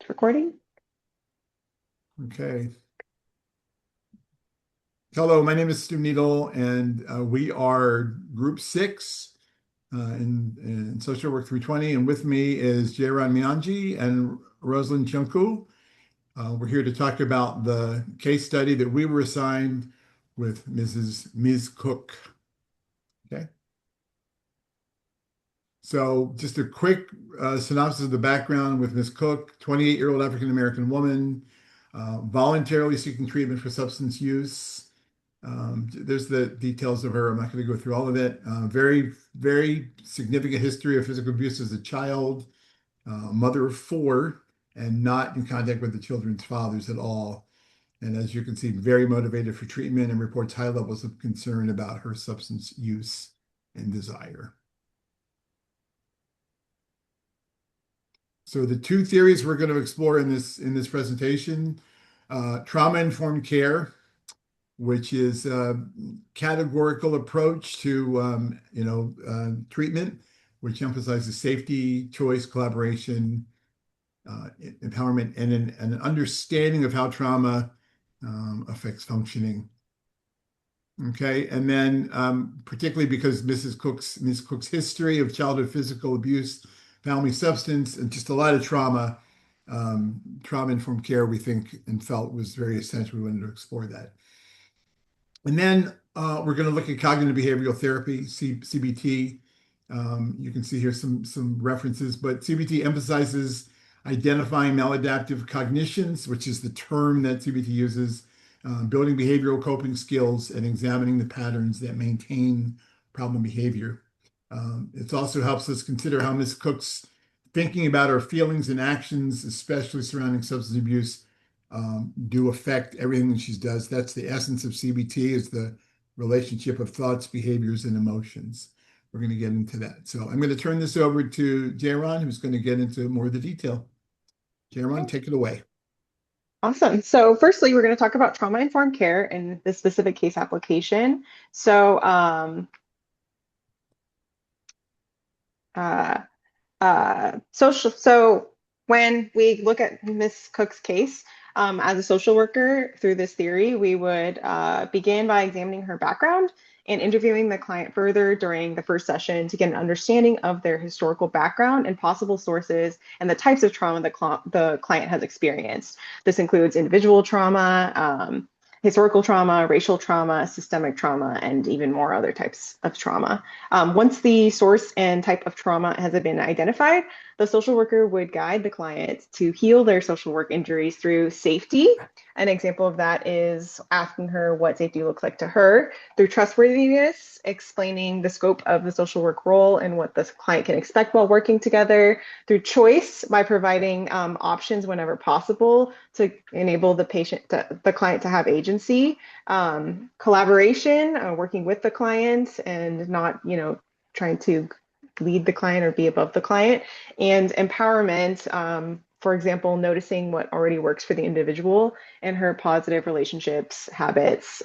It's recording. Okay. Hello, my name is Stuart Needel, and we are Group 6 in Social Work 320. And with me is Jayron Mianji and Rosaline Tchuinkeu. We're here to talk about the case study that we were assigned with Ms. Cook. Okay. So just a quick synopsis of the background with Ms. Cook, 28-year-old African-American woman, voluntarily seeking treatment for substance use. There's the details of her. I'm not going to go through all of it. Very, very significant history of physical abuse as a child, mother of four, and not in contact with the children's fathers at all. And as you can see, very motivated for treatment and reports high levels of concern about her substance use and desire. So the two theories we're going to explore in this presentation, trauma-informed care, which is a categorical approach to treatment, which emphasizes safety, choice, collaboration, empowerment, and an understanding of how trauma affects functioning. Okay, and then particularly because Ms. Cook's history of childhood physical abuse, family substance, and just a lot of trauma, trauma-informed care, we think and felt was very essential. We wanted to explore that. And then we're going to look at cognitive behavioral therapy, CBT. You can see here some references, but CBT emphasizes identifying maladaptive cognitions, which is the term that CBT uses, building behavioral coping skills, and examining the patterns that maintain problem behavior. It also helps us consider how Ms. Cook's thinking about her feelings and actions, especially surrounding substance abuse, do affect everything that she does. That's the essence of CBT, is the relationship of thoughts, behaviors, and emotions. We're going to get into that. So I'm going to turn this over to Jayron, who's going to get into more of the detail. Jayron, Okay. take it away. Awesome. So firstly, we're going to talk about trauma-informed care in this specific case application. So uh, so when we look at Miss Cook's case, as a social worker through this theory, we would begin by examining her background and interviewing the client further during the first session to get an understanding of their historical background and possible sources and the types of trauma the client has experienced. This includes individual trauma, historical trauma, racial trauma, systemic trauma, and even more other types of trauma. Once the source and type of trauma has been identified, the social worker would guide the client to heal their social work injuries through safety. An example of that is asking her what safety looks like to her, through trustworthiness, explaining the scope of the social work role and what the client can expect while working together, through choice by providing options whenever possible to enable the client to have agency, collaboration, working with the client and not, trying to lead the client or be above the client, and empowerment. For example, noticing what already works for the individual and her positive relationships, habits,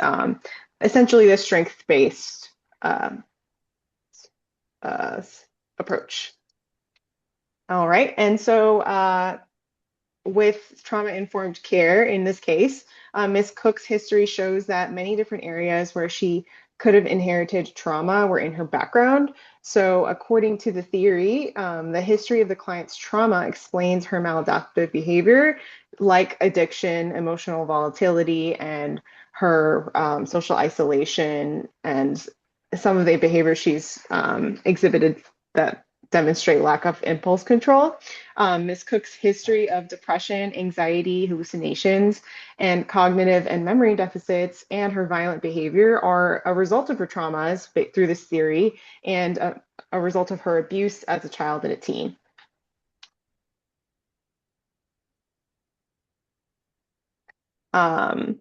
essentially the strength-based uh, approach. All right. And so with trauma-informed care in this case, Ms. Cook's history shows that many different areas where she could have inherited trauma were in her background. So according to the theory, the history of the client's trauma explains her maladaptive behavior, like addiction, emotional volatility, and her social isolation, and some of the behaviors she's exhibited that demonstrate lack of impulse control. Ms. Cook's history of depression, anxiety, hallucinations, and cognitive and memory deficits, and her violent behavior are a result of her traumas through this theory, and a result of her abuse as a child and a teen. Um,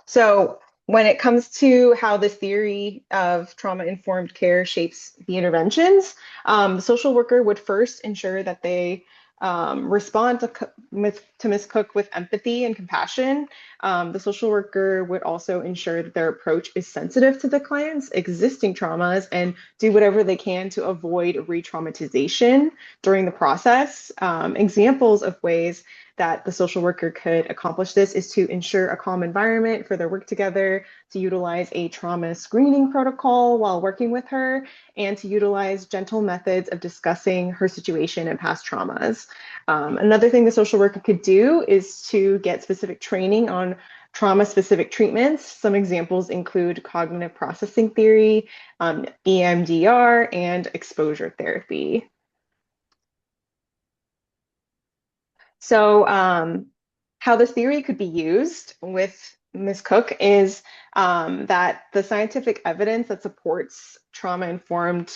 So when it comes to how this theory of trauma-informed care shapes the interventions, the social worker would first ensure that they respond to Miss Cook with empathy and compassion. The social worker would also ensure that their approach is sensitive to the client's existing traumas and do whatever they can to avoid re-traumatization during the process. Examples of ways that the social worker could accomplish this is to ensure a calm environment for their work together, to utilize a trauma screening protocol while working with her, and to utilize gentle methods of discussing her situation and past traumas. Another thing the social worker could do is to get specific training on trauma-specific treatments. Some examples include cognitive processing theory, EMDR, and exposure therapy. So, how this theory could be used with Ms. Cook is that the scientific evidence that supports a trauma-informed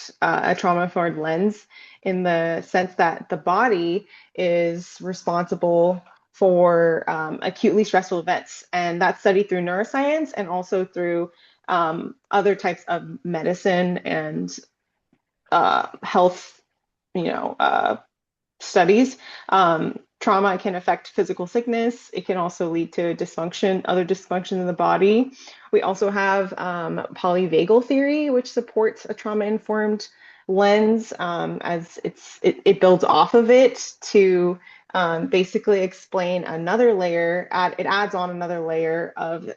lens, in the sense that the body is responsible for acutely stressful events, and that's studied through neuroscience and also through other types of medicine and health, you know, studies. Trauma can affect physical sickness. It can also lead to other dysfunction in the body. We also have polyvagal theory, which supports a trauma-informed lens, as it builds off of it to basically explain another layer. It adds on another layer of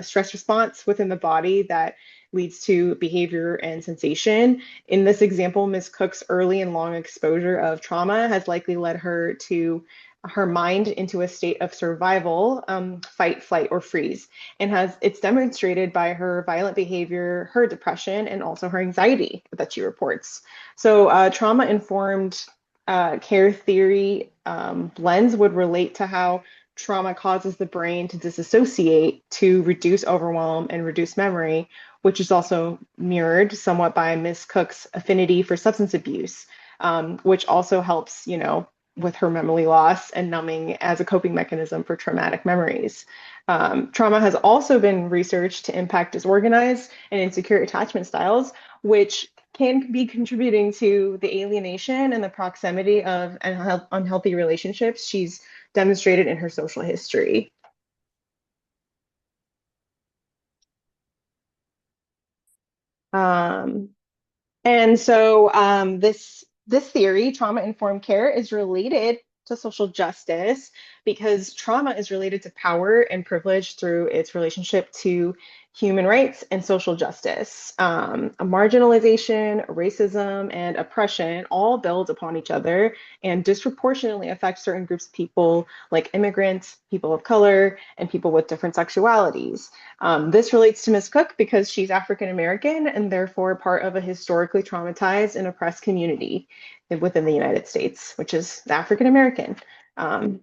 stress response within the body that leads to behavior and sensation. In this example, Ms. Cook's early and long exposure of trauma has likely led her mind into a state of survival, fight, flight, or freeze, and it's demonstrated by her violent behavior, her depression, and also her anxiety that she reports. So trauma-informed care theory lens would relate to how trauma causes the brain to disassociate to reduce overwhelm and reduce memory, which is also mirrored somewhat by Ms. Cook's affinity for substance abuse, which also helps, with her memory loss and numbing as a coping mechanism for traumatic memories. Trauma has also been researched to impact disorganized and insecure attachment styles, which can be contributing to the alienation and the proximity of unhealthy relationships she's demonstrated in her social history. Um, And so this theory, trauma-informed care, is related to social justice because trauma is related to power and privilege through its relationship to human rights and social justice. Marginalization, racism, and oppression all build upon each other and disproportionately affect certain groups of people like immigrants, people of color, and people with different sexualities. This relates to Ms. Cook because she's African American and therefore part of a historically traumatized and oppressed community within the United States, which is the African American. Um,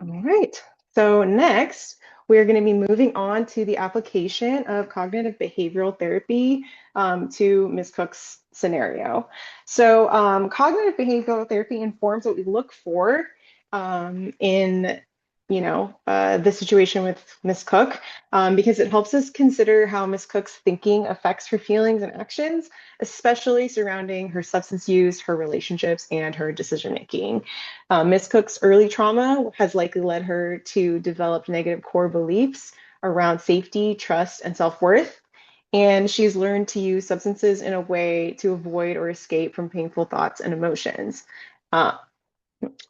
all right. So next, we're going to be moving on to the application of cognitive behavioral therapy to Ms. Cook's scenario. So cognitive behavioral therapy informs what we look for in the situation with Miss Cook, because it helps us consider how Miss Cook's thinking affects her feelings and actions, especially surrounding her substance use, her relationships, and her decision making. Miss Cook's early trauma has likely led her to develop negative core beliefs around safety, trust, and self-worth. And she's learned to use substances in a way to avoid or escape from painful thoughts and emotions. Uh,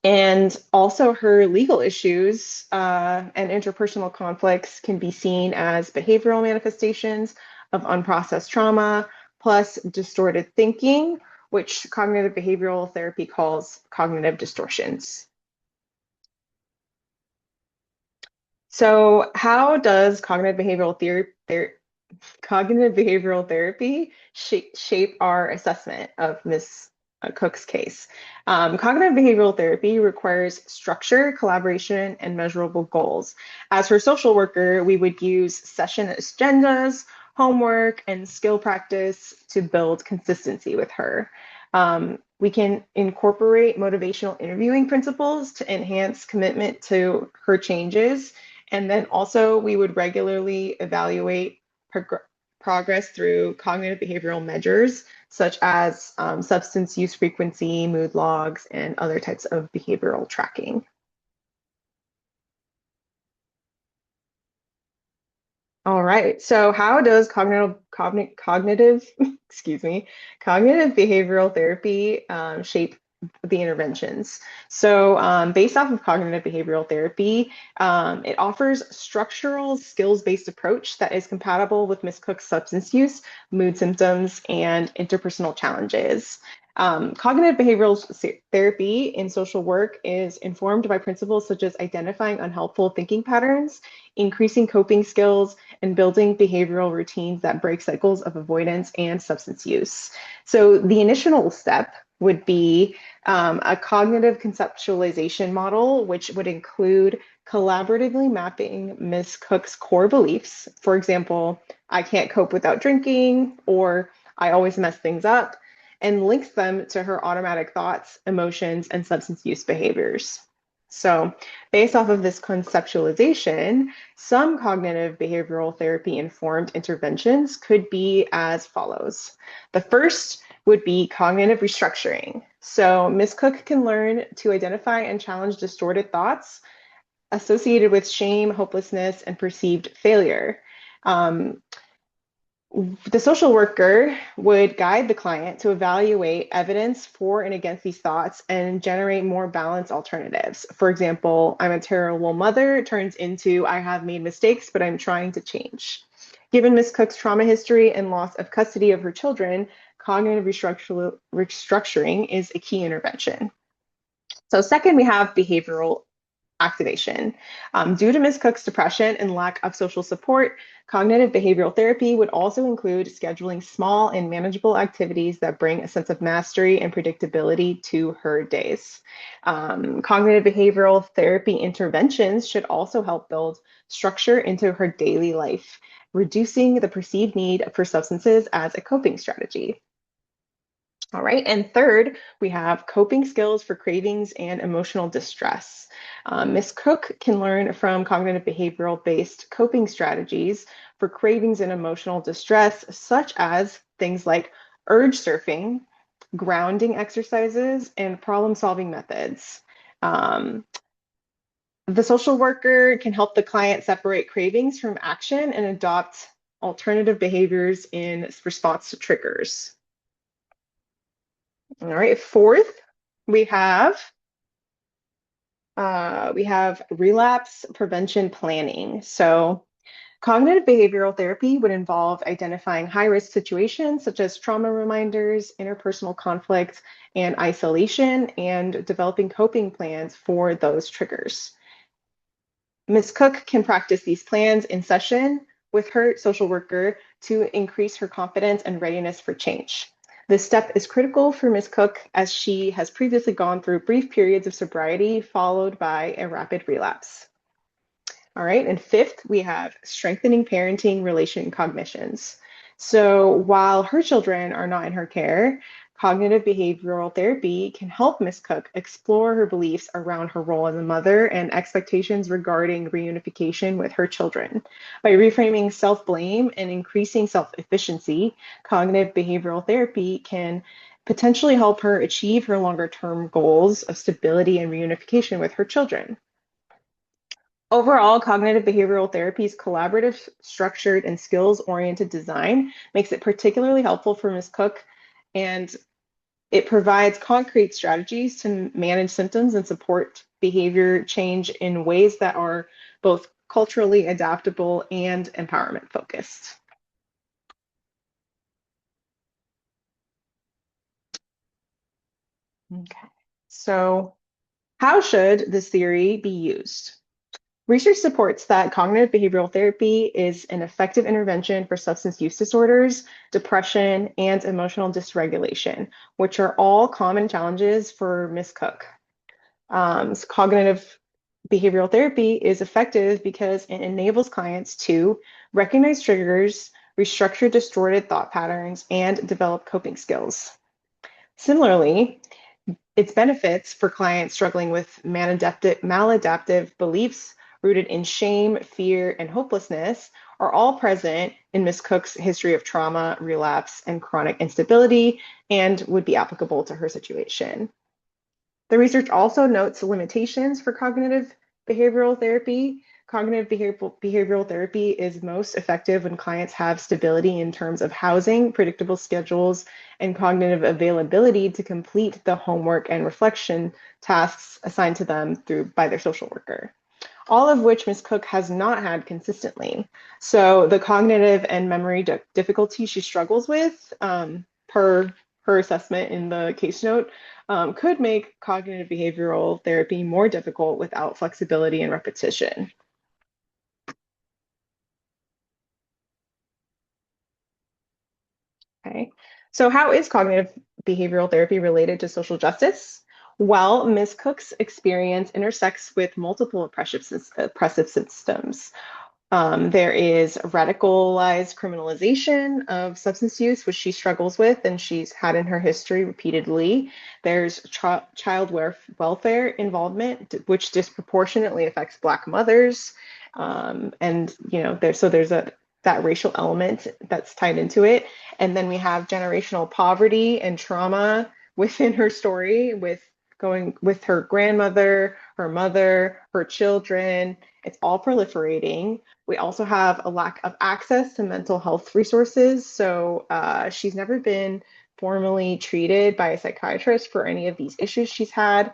and also, her legal issues and interpersonal conflicts can be seen as behavioral manifestations of unprocessed trauma, plus distorted thinking, which cognitive behavioral therapy calls cognitive distortions. So, how does cognitive behavioral therapy shape our assessment of Ms. Cook's case? Cognitive behavioral therapy requires structure, collaboration, and measurable goals. As her social worker, we would use session agendas, homework, and skill practice to build consistency with her. We can incorporate motivational interviewing principles to enhance commitment to her changes. And then also, we would regularly evaluate progress through cognitive behavioral measures such as substance use frequency, mood logs, and other types of behavioral tracking. All right. So how does cognitive excuse me, cognitive behavioral therapy shape the interventions? So based off of cognitive behavioral therapy, it offers structural skills-based approach that is compatible with Miss Cook's substance use, mood symptoms, and interpersonal challenges. Cognitive behavioral therapy in social work is informed by principles such as identifying unhelpful thinking patterns, increasing coping skills, and building behavioral routines that break cycles of avoidance and substance use. So the initial step would be a cognitive conceptualization model, which would include collaboratively mapping Ms. Cook's core beliefs. For example, I can't cope without drinking, or I always mess things up, and links them to her automatic thoughts, emotions, and substance use behaviors. So, based off of this conceptualization, some cognitive behavioral therapy informed interventions could be as follows. The first would be cognitive restructuring. So, Ms. Cook can learn to identify and challenge distorted thoughts associated with shame, hopelessness, and perceived failure. The social worker would guide the client to evaluate evidence for and against these thoughts and generate more balanced alternatives. For example, I'm a terrible mother turns into I have made mistakes, but I'm trying to change. Given Ms. Cook's trauma history and loss of custody of her children, cognitive restructuring is a key intervention. So, second, we have behavioral activation. Due to Ms. Cook's depression and lack of social support, cognitive behavioral therapy would also include scheduling small and manageable activities that bring a sense of mastery and predictability to her days. Cognitive behavioral therapy interventions should also help build structure into her daily life, reducing the perceived need for substances as a coping strategy. All right, and third, we have coping skills for cravings and emotional distress. Ms. Cook can learn from cognitive behavioral based coping strategies for cravings and emotional distress, such as things like urge surfing, grounding exercises, and problem solving methods. The social worker can help the client separate cravings from action and adopt alternative behaviors in response to triggers. All right, fourth, we have relapse prevention planning. So cognitive behavioral therapy would involve identifying high-risk situations such as trauma reminders, interpersonal conflict, and isolation, and developing coping plans for those triggers. Ms. Cook can practice these plans in session with her social worker to increase her confidence and readiness for change. This step is critical for Ms. Cook as she has previously gone through brief periods of sobriety followed by a rapid relapse. All right, and fifth, we have strengthening parenting relation cognitions. So while her children are not in her care, cognitive behavioral therapy can help Ms. Cook explore her beliefs around her role as a mother and expectations regarding reunification with her children. By reframing self-blame and increasing self-efficiency, cognitive behavioral therapy can potentially help her achieve her longer-term goals of stability and reunification with her children. Overall, cognitive behavioral therapy's collaborative, structured, and skills-oriented design makes it particularly helpful for Ms. Cook, and it provides concrete strategies to manage symptoms and support behavior change in ways that are both culturally adaptable and empowerment focused. Okay, so how should this theory be used? Research supports that cognitive behavioral therapy is an effective intervention for substance use disorders, depression, and emotional dysregulation, which are all common challenges for Ms. Cook. So cognitive behavioral therapy is effective because it enables clients to recognize triggers, restructure distorted thought patterns, and develop coping skills. Similarly, its benefits for clients struggling with maladaptive beliefs rooted in shame, fear, and hopelessness are all present in Ms. Cook's history of trauma, relapse, and chronic instability, and would be applicable to her situation. The research also notes limitations for cognitive behavioral therapy. Cognitive behavioral therapy is most effective when clients have stability in terms of housing, predictable schedules, and cognitive availability to complete the homework and reflection tasks assigned to them by their social worker, all of which Ms. Cook has not had consistently. So the cognitive and memory difficulty she struggles with, per her assessment in the case note, could make cognitive behavioral therapy more difficult without flexibility and repetition. Okay, so how is cognitive behavioral therapy related to social justice? Well, Ms. Cook's experience intersects with multiple oppressive systems. There is radicalized criminalization of substance use, which she struggles with and she's had in her history repeatedly. There's child welfare involvement, which disproportionately affects Black mothers. And there's that racial element that's tied into it. And then we have generational poverty and trauma within her story, with going with her grandmother, her mother, her children. It's all proliferating. We also have a lack of access to mental health resources. So she's never been formally treated by a psychiatrist for any of these issues she's had.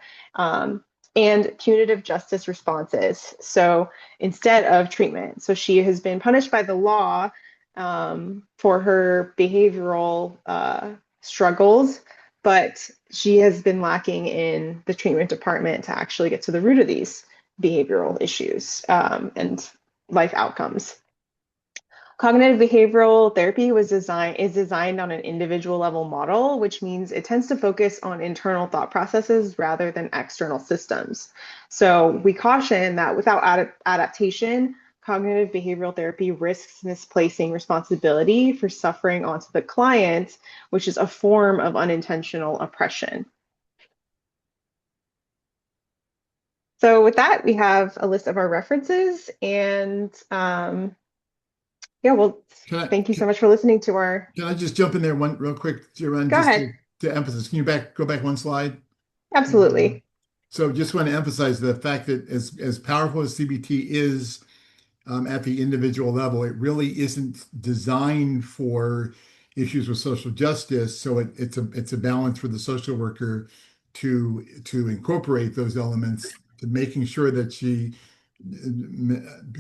And punitive justice responses. So instead of treatment. So she has been punished by the law for her behavioral struggles, but she has been lacking in the treatment department to actually get to the root of these behavioral issues and life outcomes. Cognitive behavioral therapy is designed on an individual level model, which means it tends to focus on internal thought processes rather than external systems. So we caution that without adaptation, cognitive behavioral therapy risks misplacing responsibility for suffering onto the client, which is a form of unintentional oppression. So with that, we have a list of our references, and yeah, well, Can I thank you so can, much for listening to our. can I just jump in there one real quick, Jayron, Go just ahead. to emphasize? Can you go back one slide? Absolutely. So just want to emphasize the fact that as powerful as CBT is at the individual level, it really isn't designed for issues with social justice. So it's a balance for the social worker to incorporate those elements to making sure that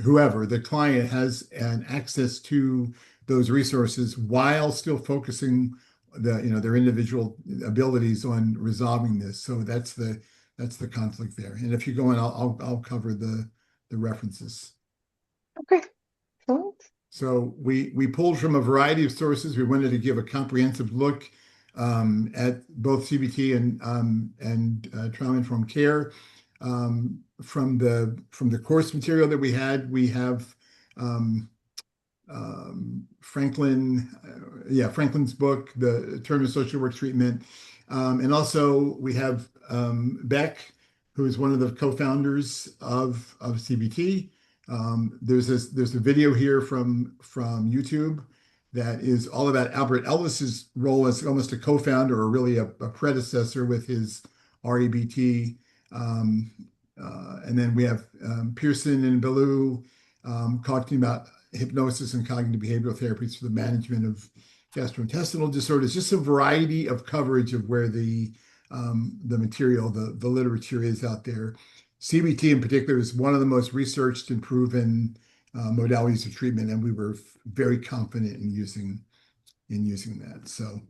whoever the client has an access to those resources while still focusing their individual abilities on resolving this. So that's the conflict there. And if you go in, I'll cover the references. Okay. Excellent. So we pulled from a variety of sources. We wanted to give a comprehensive look at both CBT and trauma-informed care. From the course material that we have um, Franklin's book, The Term of Social Work Treatment. And also we have Beck, who is one of the co-founders of CBT. There's a video here from YouTube that is all about Albert Ellis's role as almost a co-founder or really a predecessor with his REBT. And then we have Pearson and Ballou talking about hypnosis and cognitive behavioral therapies for the management of gastrointestinal disorders. Just a variety of coverage of where the material, the literature is out there. CBT in particular is one of the most researched and proven modalities of treatment, and we were very confident in using that. So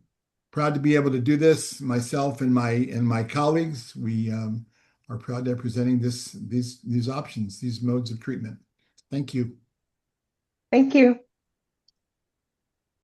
proud to be able to do this. Myself and my colleagues, we are proud to be presenting these options, these modes of treatment. Thank you. Thank you.